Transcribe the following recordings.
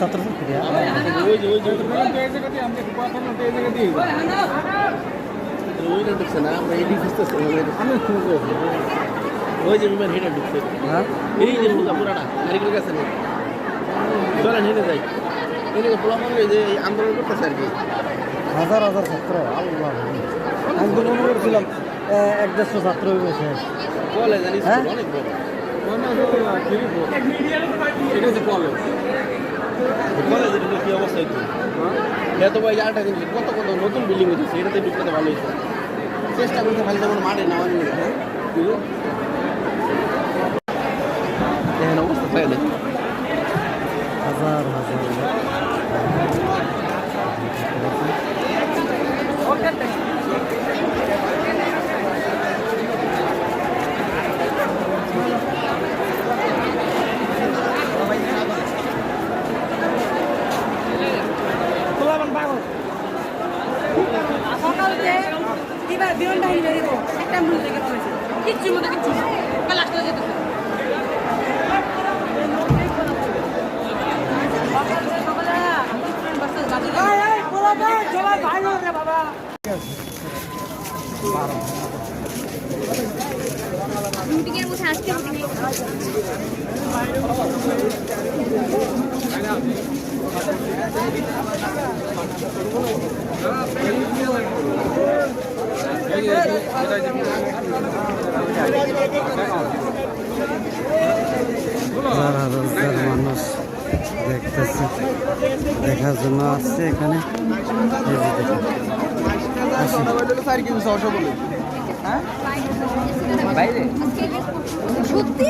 ছাত্র ছাত্রী ওইটা ঢুকছে না আমরা এটি খুঁজতেছি ওই যে বিমান হেঁটে ঢুকছে এই যে পুরাটা নারিকেল গাছে নেই চলেন হেঁটে যাই এদিকে পোলাপান যে আন্দোলন করতেছে আর কি হাজার হাজার ছাত্র আল্লাহ আন্দোলন করছিলাম 150 ছাত্র বসে কলেজ অনেক বড় এটা হচ্ছে কলেজ কলেজের কি অবস্থা একটু এত ভাই আরেকটা কিন্তু কত কত নতুন বিল্ডিং হয়েছে এটাতে ঢুকতে ভালো হয়েছে চেষ্টা করতে ভালো যেমন মাঠে নেওয়া নিয়ে হ্যাঁ অবস্থা তাহলে হাজার হাজার কিচ্ছুর মধ্যে কিচ্ছু লাস্ট যেতে মিটিংয়ের মধ্যে আজকে হাজার হাজার মানুষ দেখতেছে দেখার জন্য আসছে এখানে সত্যি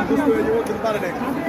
বুঝতে হয়ে যাবো কিন্তু পারে না